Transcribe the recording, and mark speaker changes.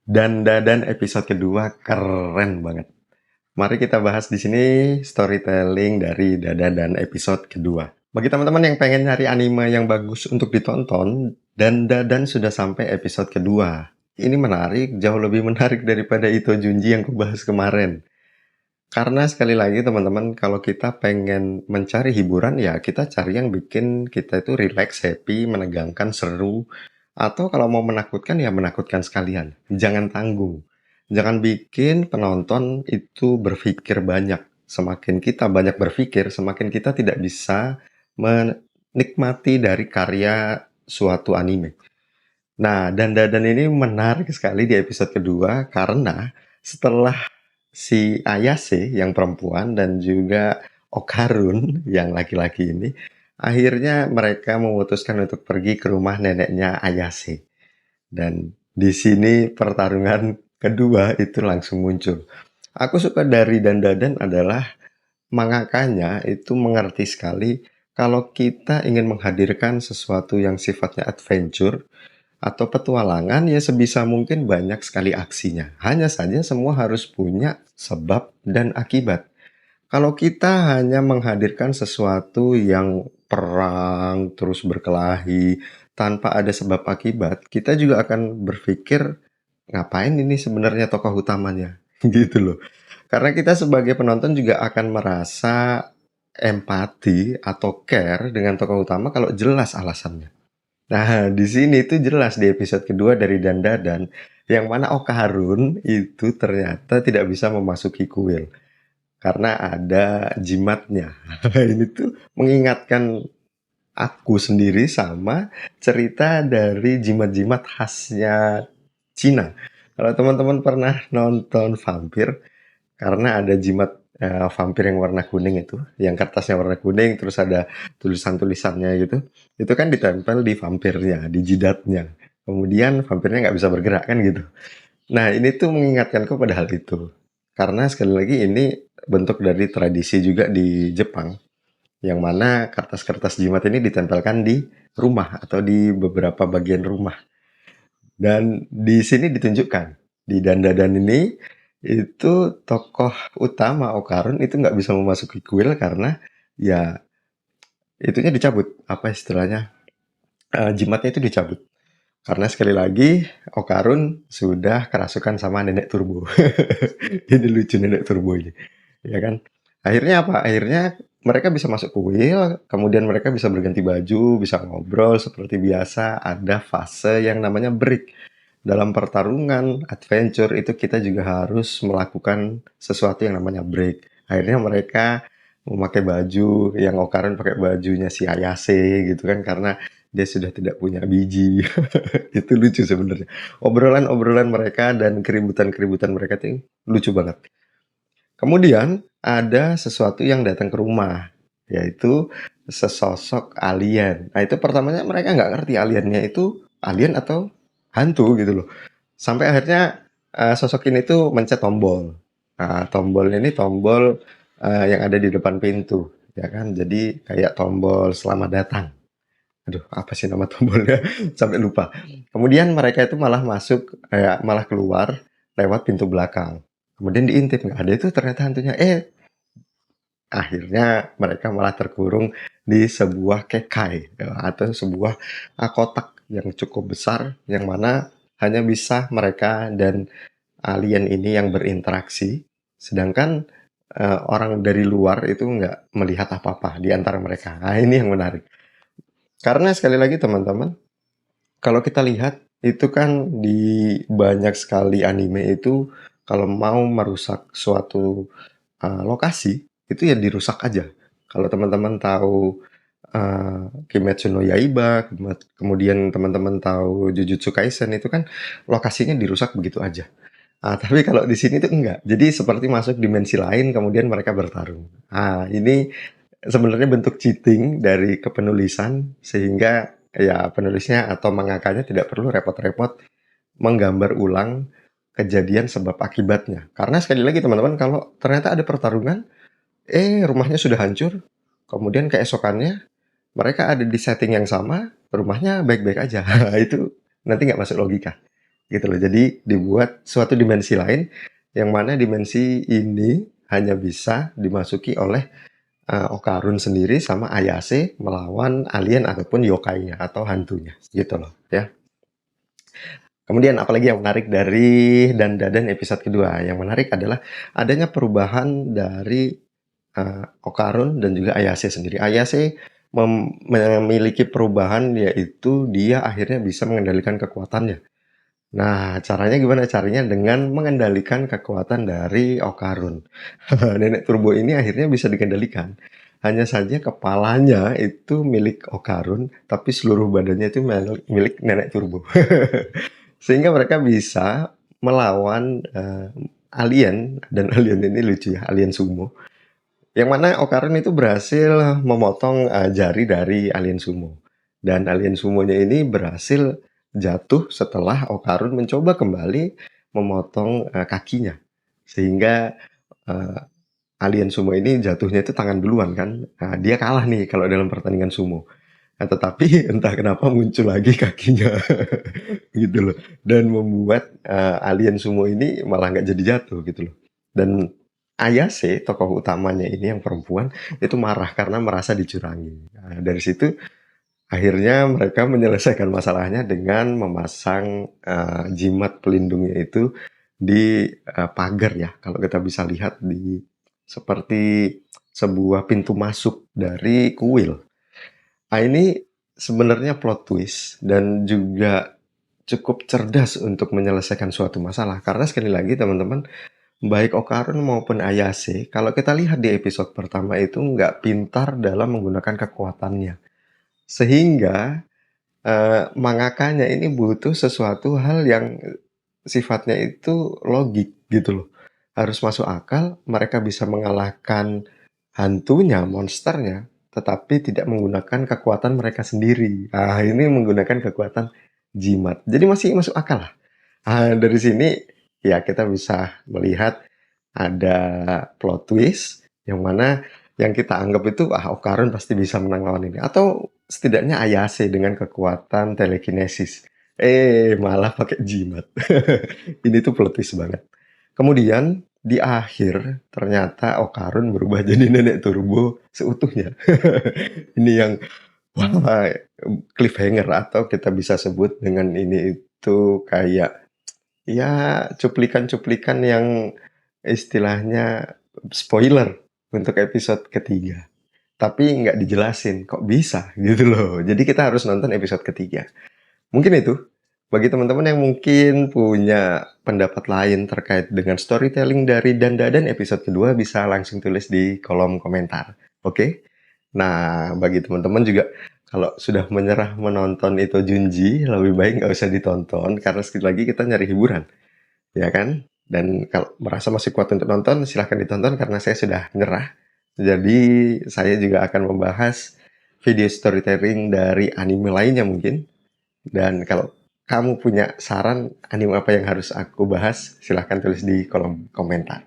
Speaker 1: Dan Dadan episode kedua keren banget. Mari kita bahas di sini storytelling dari Dadan episode kedua. Bagi teman-teman yang pengen nyari anime yang bagus untuk ditonton, dan Dadan sudah sampai episode kedua. Ini menarik, jauh lebih menarik daripada Ito Junji yang kubahas kemarin. Karena sekali lagi teman-teman, kalau kita pengen mencari hiburan ya kita cari yang bikin kita itu relax, happy, menegangkan, seru. Atau kalau mau menakutkan ya menakutkan sekalian. Jangan tanggung. Jangan bikin penonton itu berpikir banyak. Semakin kita banyak berpikir, semakin kita tidak bisa menikmati dari karya suatu anime. Nah, dan Dadan ini menarik sekali di episode kedua karena setelah si Ayase yang perempuan dan juga Okarun yang laki-laki ini, akhirnya mereka memutuskan untuk pergi ke rumah neneknya Ayase. Dan di sini pertarungan kedua itu langsung muncul. Aku suka dari Dan Dadan adalah mangakanya itu mengerti sekali kalau kita ingin menghadirkan sesuatu yang sifatnya adventure atau petualangan ya sebisa mungkin banyak sekali aksinya. Hanya saja semua harus punya sebab dan akibat. Kalau kita hanya menghadirkan sesuatu yang perang terus berkelahi tanpa ada sebab akibat, kita juga akan berpikir ngapain ini sebenarnya tokoh utamanya gitu loh. Karena kita sebagai penonton juga akan merasa empati atau care dengan tokoh utama kalau jelas alasannya. Nah, di sini tuh jelas di episode kedua dari Dandadan, yang mana Oka Harun itu ternyata tidak bisa memasuki kuil karena ada jimatnya. Ini tuh mengingatkan aku sendiri sama cerita dari jimat-jimat khasnya Cina. Kalau teman-teman pernah nonton vampir, karena ada jimat vampir yang warna kuning itu, yang kertasnya warna kuning, terus ada tulisan-tulisannya gitu. Itu kan ditempel di vampirnya, di jidatnya. Kemudian vampirnya nggak bisa bergerak kan gitu. Nah ini tuh mengingatkanku pada hal itu. Karena sekali lagi ini bentuk dari tradisi juga di Jepang. Yang mana kertas-kertas jimat ini ditempelkan di rumah atau di beberapa bagian rumah. Dan di sini ditunjukkan, di Dandadan ini, itu tokoh utama Okarun itu nggak bisa memasuki kuil karena ya itunya dicabut. Apa istilahnya? Jimatnya itu dicabut. Karena sekali lagi Okarun sudah kerasukan sama nenek turbo. Ini lucu nenek turbo ini. Ya kan? Akhirnya apa? Akhirnya mereka bisa masuk kuil, kemudian mereka bisa berganti baju, bisa ngobrol seperti biasa. Ada fase yang namanya break. Dalam pertarungan, adventure, itu kita juga harus melakukan sesuatu yang namanya break. Akhirnya mereka memakai baju, yang Okarun pakai bajunya si Ayase gitu kan, karena dia sudah tidak punya biji. Itu lucu sebenarnya. Obrolan-obrolan mereka dan keributan-keributan mereka itu lucu banget. Kemudian ada sesuatu yang datang ke rumah, yaitu sesosok alien. Nah itu pertamanya mereka nggak ngerti aliennya itu alien atau hantu gitu loh. Sampai akhirnya sosok ini tuh mencet tombol. Nah, tombol ini tombol yang ada di depan pintu, ya kan? Jadi kayak tombol selamat datang. Aduh, apa sih nama tombolnya? Sampai lupa. Kemudian mereka itu malah masuk, malah keluar lewat pintu belakang. Kemudian diintip, nggak ada itu ternyata hantunya. Akhirnya mereka malah terkurung di sebuah kekai, ya, atau sebuah kotak yang cukup besar, yang mana hanya bisa mereka dan alien ini yang berinteraksi, sedangkan orang dari luar itu nggak melihat apa-apa di antara mereka. Nah, ini yang menarik. Karena sekali lagi teman-teman, kalau kita lihat itu kan di banyak sekali anime itu kalau mau merusak suatu lokasi itu ya dirusak aja. Kalau teman-teman tahu Kimetsu no Yaiba, kemudian teman-teman tahu Jujutsu Kaisen itu kan lokasinya dirusak begitu aja. Tapi kalau di sini tuh enggak. Jadi seperti masuk dimensi lain kemudian mereka bertarung. Ini sebenarnya bentuk cheating dari kepenulisan sehingga ya penulisnya atau mangakanya tidak perlu repot-repot menggambar ulang kejadian sebab akibatnya. Karena sekali lagi teman-teman kalau ternyata ada pertarungan, rumahnya sudah hancur, kemudian keesokannya mereka ada di setting yang sama, rumahnya baik-baik aja. Itu nanti nggak masuk logika. gitu loh. Jadi dibuat suatu dimensi lain, yang mana dimensi ini hanya bisa dimasuki oleh Okarun sendiri sama Ayase melawan alien ataupun yokai-nya atau hantunya, gitu loh ya. Kemudian apalagi yang menarik dari Dandadan episode kedua? Yang menarik adalah adanya perubahan dari Okarun dan juga Ayase sendiri. Ayase memiliki perubahan, yaitu dia akhirnya bisa mengendalikan kekuatannya. Nah, caranya gimana? Caranya dengan mengendalikan kekuatan dari Okarun. Nenek Turbo ini akhirnya bisa dikendalikan. Hanya saja kepalanya itu milik Okarun, tapi seluruh badannya itu milik Nenek Turbo. Sehingga mereka bisa melawan alien, dan alien ini lucu ya, alien sumo. Yang mana Okarun itu berhasil memotong jari dari alien sumo. Dan alien sumonya ini berhasil jatuh setelah Okarun mencoba kembali memotong kakinya. Sehingga eh, alien sumo ini jatuhnya itu tangan duluan kan. Nah, dia kalah nih kalau dalam pertandingan sumo. Nah, tetapi entah kenapa muncul lagi kakinya gitu loh. Dan membuat alien sumo ini malah nggak jadi jatuh gitu loh. Dan Ayase, tokoh utamanya ini yang perempuan, itu marah karena merasa dicurangi. Nah, dari situ akhirnya mereka menyelesaikan masalahnya dengan memasang jimat pelindungnya itu di pagar ya. Kalau kita bisa lihat di seperti sebuah pintu masuk dari kuil. Nah, ini sebenarnya plot twist dan juga cukup cerdas untuk menyelesaikan suatu masalah. Karena sekali lagi teman-teman, baik Okarun maupun Ayase, kalau kita lihat di episode pertama itu nggak pintar dalam menggunakan kekuatannya. Sehingga mangakanya ini butuh sesuatu hal yang sifatnya itu logik gitu loh. Harus masuk akal, mereka bisa mengalahkan hantunya, monsternya, tetapi tidak menggunakan kekuatan mereka sendiri. Ah, ini menggunakan kekuatan jimat. Jadi masih masuk akal lah. Dari sini ya kita bisa melihat ada plot twist yang mana yang kita anggap itu Okarun pasti bisa menang lawan ini, atau setidaknya Ayase dengan kekuatan telekinesis. Malah pakai jimat. Ini tuh plot twist banget. Kemudian di akhir ternyata Okarun berubah jadi nenek turbo seutuhnya. Ini yang wah, cliffhanger atau kita bisa sebut dengan ini itu kayak ya cuplikan-cuplikan yang istilahnya spoiler untuk episode ketiga. Tapi nggak dijelasin, kok bisa gitu loh. Jadi kita harus nonton episode ketiga. Mungkin itu, bagi teman-teman yang mungkin punya pendapat lain terkait dengan storytelling dari Dandadan episode kedua, bisa langsung tulis di kolom komentar. Oke? Nah, bagi teman-teman juga, kalau sudah menyerah menonton itu Junji, lebih baik nggak usah ditonton, karena sekali lagi kita nyari hiburan. Ya kan? Dan kalau merasa masih kuat untuk nonton, silahkan ditonton karena saya sudah nyerah. Jadi, saya juga akan membahas video storytelling dari anime lainnya mungkin. Dan kalau kamu punya saran anime apa yang harus aku bahas, silahkan tulis di kolom komentar.